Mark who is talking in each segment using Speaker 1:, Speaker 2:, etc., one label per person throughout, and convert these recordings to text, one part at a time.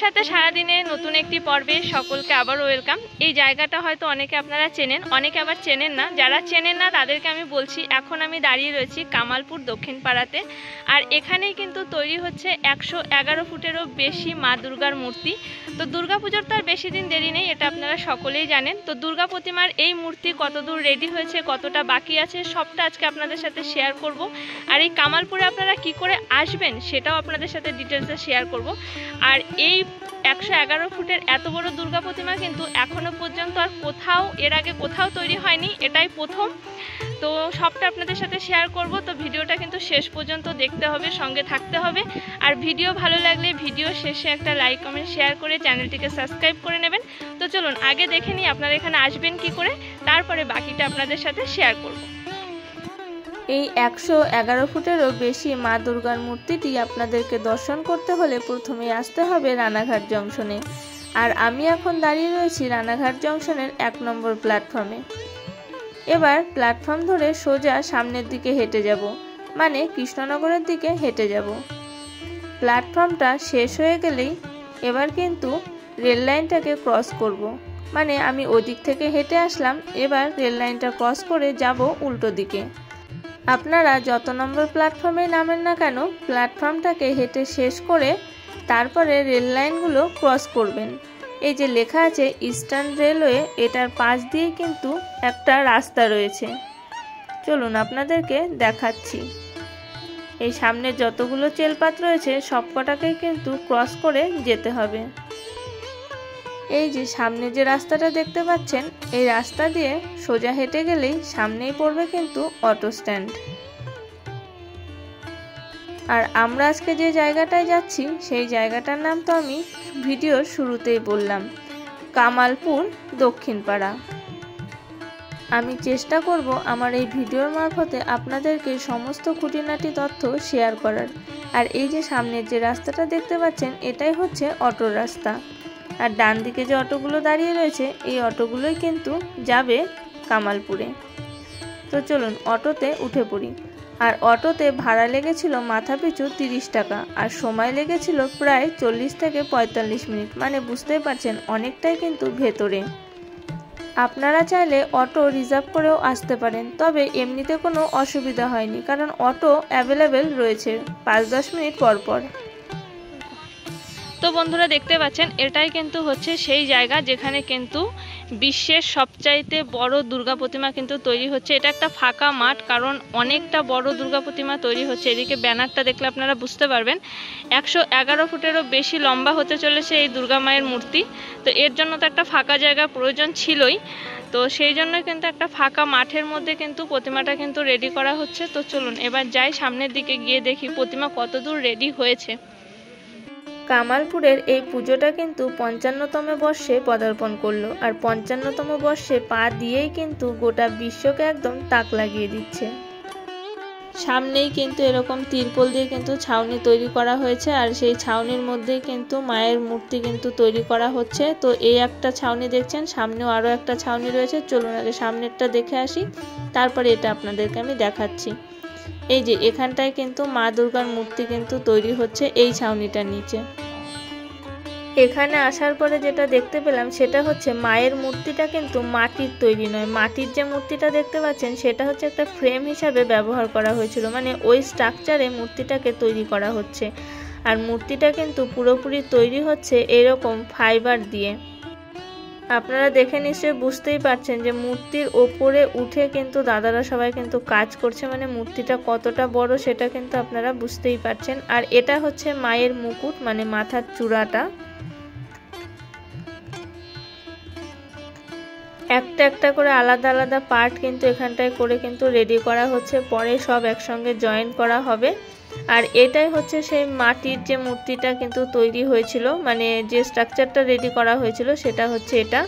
Speaker 1: সাথে সারাদিনে নতুন একটি পর্বে সকলকে আবারও ওয়েলকাম। এই জায়গাটা হয়তো অনেকে আপনারা চেনেন, অনেকে আবার চেনেন না। যারা চেনেন না তাদেরকে আমি বলছি, এখন আমি দাঁড়িয়ে রয়েছি কামালপুর দক্ষিণ পাড়াতে। আর এখানেই কিন্তু তৈরি হচ্ছে 111 ফুটেরও বেশি মা দুর্গার মূর্তি। তো দুর্গাপুজোর তো আর বেশি দিন দেরি নেই, এটা আপনারা সকলেই জানেন। তো দুর্গা প্রতিমার এই মূর্তি কতদূর রেডি হয়েছে, কতটা বাকি আছে, সবটা আজকে আপনাদের সাথে শেয়ার করব। আর এই কামালপুরে আপনারা কি করে আসবেন সেটাও আপনাদের সাথে ডিটেলসে শেয়ার করব। আর এই 111 ফুটের এত বড় দুর্গা প্রতিমা কিন্তু এখনো পর্যন্ত আর কোথাও, এর আগে কোথাও তৈরি হয়নি, এটাই প্রথম। তো সবটা আপনাদের সাথে শেয়ার করব। তো ভিডিওটা কিন্তু শেষ পর্যন্ত দেখতে হবে, সঙ্গে থাকতে হবে। আর ভিডিও ভালো লাগলে ভিডিও শেষে একটা লাইক কমেন্ট শেয়ার করে চ্যানেলটিকে সাবস্ক্রাইব করে নেবেন। তো চলুন আগে দেখে নিই আপনারা এখানে আসবেন কি করে, তারপরে বাকিটা আপনাদের সাথে শেয়ার করব। এই 111 ফুটেরও বেশি মা দুর্গার মূর্তিটি আপনাদেরকে দর্শন করতে হলে প্রথমে আসতে হবে রানাঘাট জংশনে। আর আমি এখন দাঁড়িয়ে রয়েছি রানাঘাট জংশনের 1 নম্বর প্ল্যাটফর্মে। এবার প্ল্যাটফর্ম ধরে সোজা সামনের দিকে হেঁটে যাব, মানে কৃষ্ণনগরের দিকে হেঁটে যাব। প্ল্যাটফর্মটা শেষ হয়ে গেলেই এবার কিন্তু রেল লাইনটাকে ক্রস করব, মানে আমি ওদিক থেকে হেঁটে আসলাম, এবার রেল লাইনটা ক্রস করে যাব উল্টো দিকে। আপনারা যত নম্বর প্ল্যাটফর্মে নামেন না কেন, প্ল্যাটফর্মটাকে হেঁটে শেষ করে তারপরে রেল লাইনগুলো ক্রস করবেন। এই যে লেখা আছে ইস্টার্ন রেলওয়ে, এটার পাশ দিয়ে কিন্তু একটা রাস্তা রয়েছে। চলুন আপনাদেরকে দেখাচ্ছি। এই সামনে যতগুলো চেলপাত রয়েছে সবকটাকেই কিন্তু ক্রস করে যেতে হবে। এই যে সামনে যে রাস্তাটা দেখতে পাচ্ছেন, এই রাস্তা দিয়ে সোজা হেঁটে গেলেই সামনেই পড়বে কিন্তু অটো স্ট্যান্ড। আর আমরা আজকে যে জায়গাটায় যাচ্ছি সেই জায়গাটার নাম তো আমি ভিডিওর শুরুতেই বললাম, কামালপুর দক্ষিণ পাড়া। আমি চেষ্টা করব আমার এই ভিডিওর মারফতে আপনাদেরকে সমস্ত খুঁটিনাটি তথ্য শেয়ার করার। আর এই যে সামনের যে রাস্তাটা দেখতে পাচ্ছেন, এটাই হচ্ছে অটোর রাস্তা। আর ডান দিকে যে অটোগুলো দাঁড়িয়ে রয়েছে, এই অটোগুলোই কিন্তু যাবে কামালপুরে। তো চলুন অটোতে উঠে পড়ি। আর অটোতে ভাড়া লেগেছিল মাথাপিছু 30 টাকা, আর সময় লেগেছিল প্রায় 40 থেকে 45 মিনিট, মানে বুঝতেই পারছেন অনেকটাই কিন্তু ভেতরে। আপনারা চাইলে অটো রিজার্ভ করেও আসতে পারেন, তবে এমনিতে কোনো অসুবিধা হয়নি, কারণ অটো অ্যাভেলেবেল রয়েছে 5-10 মিনিট পর পর। তো বন্ধুরা দেখতে পাচ্ছেন, এটাই কিন্তু হচ্ছে সেই জায়গা যেখানে কিন্তু বিশ্বের সবচাইতে বড় দুর্গা প্রতিমা কিন্তু তৈরি হচ্ছে। এটা একটা ফাঁকা মাঠ, কারণ অনেকটা বড় দুর্গা প্রতিমা তৈরি হচ্ছে। এদিকে ব্যানারটা দেখলে আপনারা বুঝতে পারবেন 111 ফুটেরও বেশি লম্বা হতে চলেছে এই দুর্গা মায়ের মূর্তি। তো এর জন্য তো একটা ফাঁকা জায়গা প্রয়োজন ছিলই। তো সেই জন্য কিন্তু একটা ফাঁকা মাঠের মধ্যে কিন্তু প্রতিমাটা কিন্তু রেডি করা হচ্ছে। তো চলুন এবার যাই সামনের দিকে, গিয়ে দেখি প্রতিমা কতদূর রেডি হয়েছে। কামালপুরের এই পুজোটা কিন্তু 55তম বর্ষে পদার্পণ করলো। আর 55তম বর্ষে পা দিয়েই কিন্তু গোটা বিশ্বকে একদম তাক লাগিয়ে দিচ্ছে। সামনেই কিন্তু এরকম তিরপল দিয়ে কিন্তু ছাউনি তৈরি করা হয়েছে, আর সেই ছাউনির মধ্যেই কিন্তু মায়ের মূর্তি কিন্তু তৈরি করা হচ্ছে। তো এই একটা ছাউনি দেখছেন, সামনেও আরও একটা ছাউনি রয়েছে। চলুন আগে সামনেরটা দেখে আসি, তারপরে এটা আপনাদেরকে আমি দেখাচ্ছি। এই যে এখানটায় কিন্তু মা দুর্গার মূর্তি কিন্তু তৈরি হচ্ছে এই ছাউনিটার নিচে। এখানে আসার পরে যেটা দেখতে পেলাম সেটা হচ্ছে মায়ের মূর্তিটা কিন্তু মাটির তৈরি নয়। মাটির যে মূর্তিটা দেখতে পাচ্ছেন সেটা হচ্ছে একটা ফ্রেম হিসাবে ব্যবহার করা হয়েছিল, মানে ওই স্ট্রাকচারে মূর্তিটাকে তৈরি করা হচ্ছে। আর মূর্তিটা কিন্তু পুরোপুরি তৈরি হচ্ছে এরকম ফাইবার দিয়ে। আপনারা দেখে নিশ্চয়ই বুঝতেই পারছেন যে মূর্তির ওপরে উঠে কিন্তু দাদারা সবাই কিন্তু কাজ করছে, মানে মূর্তিটা কতটা বড় সেটা কিন্তু আপনারা বুঝতেই পারছেন। আর এটা হচ্ছে মায়ের মুকুট, মানে মাথার চূড়াটা। একটা একটা করে আলাদা আলাদা পার্ট কিন্তু এখানটায় করে কিন্তু রেডি করা হচ্ছে, পরে সব একসঙ্গে জয়েন করা হবে। আর এটাই হচ্ছে সেই মাটির যে মূর্তিটা কিন্তু তৈরি হয়েছিল, মানে যে স্ট্রাকচারটা রেডি করা হয়েছিল সেটা হচ্ছে এটা।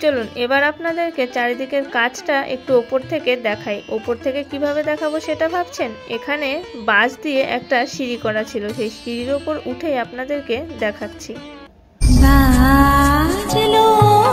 Speaker 1: চলুন এবার আপনাদেরকে চারিদিকের কাজটা একটু ওপর থেকে দেখাই। ওপর থেকে কিভাবে দেখাবো সেটা ভাবছেন? এখানে বাঁশ দিয়ে একটা সিঁড়ি করা ছিল, সেই সিঁড়ির ওপর উঠেই আপনাদেরকে দেখাচ্ছি।
Speaker 2: হাত লোরে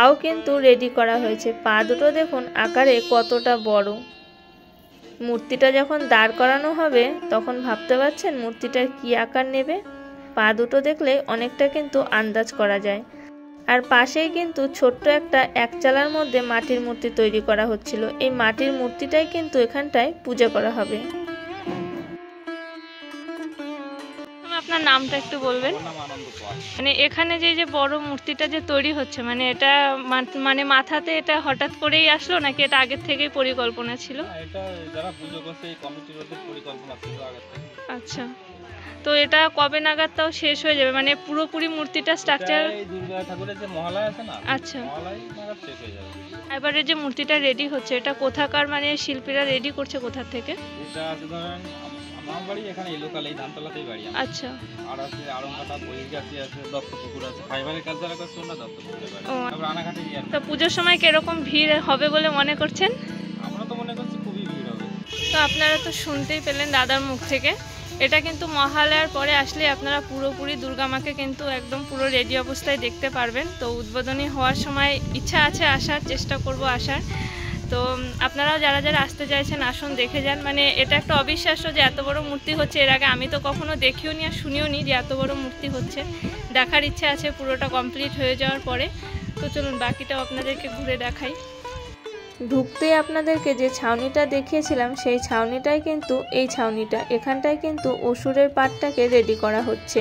Speaker 1: পাও কিন্তু রেডি করা হয়েছে। পা দুটো দেখুন আকারে কতটা বড়। মূর্তিটা যখন দাঁড় করানো হবে তখন ভাবতে পারছেন মূর্তিটার কি আকার নেবে। পা দুটো দেখলে অনেকটা কিন্তু আন্দাজ করা যায়। আর পাশেই কিন্তু ছোট্ট একটা একচালার মধ্যে মাটির মূর্তি তৈরি করা হচ্ছিল। এই মাটির মূর্তিটাই কিন্তু এখানটায় পূজা করা হবে। আপনার নামটা একটু বলবেন? মানে এখানে যে বড় মূর্তিটা যে তৈরি হচ্ছে, মানে এটা মানে মাথাতে এটা হঠাৎ করেই আসলো নাকি এটা আগের থেকেই পরিকল্পনা ছিল?
Speaker 2: এটা যারা পুজো করছে এই কমিটির পরিকল্পনা ছিল আগের থেকে।
Speaker 1: আচ্ছা, তো এটা কবে নাগাদ তাও শেষ হয়ে যাবে, মানে পুরোপুরি মূর্তিটা স্ট্রাকচার?
Speaker 2: এই দুর্গা ঠাকুরের যে মহালয়া আছে না,
Speaker 1: আচ্ছা,
Speaker 2: মহালয়া নাগাদ শেষ হয়ে যাবে।
Speaker 1: এবারে যে মূর্তিটা রেডি হচ্ছে এটা কোথাকার, মানে শিল্পীরা রেডি করছে কোথা থেকে?
Speaker 2: এটা আছে ধরেন আমার বাড়ি এখানে এই লোকাল এই ধানতলাতেই বাড়ি।
Speaker 1: আচ্ছা, আর
Speaker 2: আছে আড়ংঘাটা বইগাছি আছে, দত্তপুকুর আছে, ফাইবারের কাজ যারা করছে ওরা দত্তপুকুরে বাড়ি। তারপর রানাঘাটে গিয়ে। তো
Speaker 1: পুজোর সময় কিরকম ভিড় হবে বলে মনে করছেন?
Speaker 2: আমরা তো মনে করছি খুবই ভিড় হবে।
Speaker 1: তো আপনারা তো শুনতেই পেলেন দাদার মুখ থেকে। এটা কিন্তু মহালয়ার পরে আসলে আপনারা পুরোপুরি দুর্গা মাকে কিন্তু একদম পুরো রেডি অবস্থায় দেখতে পারবেন। তো উদ্বোধনী হওয়ার সময় ইচ্ছা আছে আসার, চেষ্টা করব আসার। তো আপনারাও যারা যারা আসতে চাইছেন আসুন, দেখে যান। মানে এটা একটা অবিশ্বাস্য যে এত বড় মূর্তি হচ্ছে। এর আগে আমি তো কখনো দেখিও নি আর শুনিও নি যে এত বড় মূর্তি হচ্ছে। দেখার ইচ্ছা আছে পুরোটা কমপ্লিট হয়ে যাওয়ার পরে। তো চলুন বাকিটাও আপনাদেরকে ঘুরে দেখাই। ঢুকতেই আপনাদেরকে যে ছাউনিটা দেখিয়েছিলাম সেই ছাউনিটাই কিন্তু এই ছাউনিটা। এখানটায় কিন্তু অসুরের পাটটাকে রেডি করা হচ্ছে।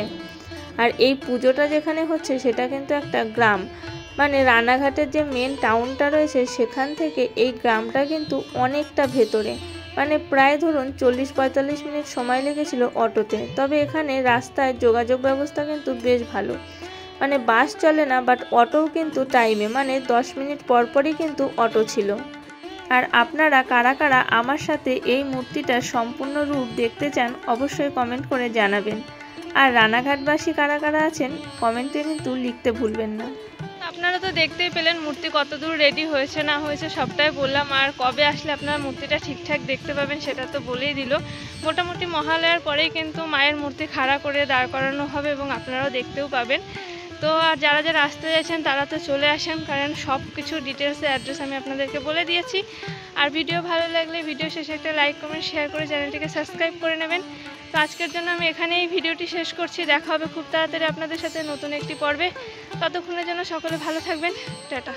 Speaker 1: আর এই পুজোটা যেখানে হচ্ছে সেটা কিন্তু একটা গ্রাম, মানে রানাঘাটের যে মেন টাউনটা রয়েছে সেখান থেকে এই গ্রামটা কিন্তু অনেকটা ভেতরে, মানে প্রায় ধরুন 40-45 মিনিট সময় লেগেছিল অটোতে। তবে এখানে রাস্তায় যোগাযোগ ব্যবস্থা কিন্তু বেশ ভালো, মানে বাস চলে না বাট অটোও কিন্তু টাইমে, মানে 10 মিনিট পরপরই কিন্তু অটো ছিল। আর আপনারা কারা কারা আমার সাথে এই মূর্তিটার সম্পূর্ণ রূপ দেখতে চান অবশ্যই কমেন্ট করে জানাবেন। আর রানাঘাটবাসী কারা কারা আছেন কমেন্টে কিন্তু লিখতে ভুলবেন না। আপনারা তো দেখতেই পেলেন মূর্তি কতদূর রেডি হয়েছে না হয়েছে সবটাই বললাম। আর কবে আসলে আপনারা মূর্তিটা ঠিকঠাক দেখতে পাবেন সেটা তো বলেই দিল। মোটামুটি মহালয়ার পরেই কিন্তু মায়ের মূর্তি খাড়া করে দাঁড় করানো হবে এবং আপনারাও দেখতেও পাবেন। তো আর যারা যারা আসতে চাইছেন তারা তো চলে আসেন, কারণ সব কিছু ডিটেলসে অ্যাড্রেস আমি আপনাদেরকে বলে দিয়েছি। আর ভিডিও ভালো লাগলে ভিডিও শেষে একটা লাইক কমেন্ট শেয়ার করে চ্যানেলটিকে সাবস্ক্রাইব করে নেবেন। তো আজকের জন্য আমি এখানেই ভিডিওটি শেষ করছি। দেখা হবে খুব তাড়াতাড়ি আপনাদের সাথে নতুন একটি পর্বে। ততক্ষণের জন্য সকলে ভালো থাকবেন। টাটা।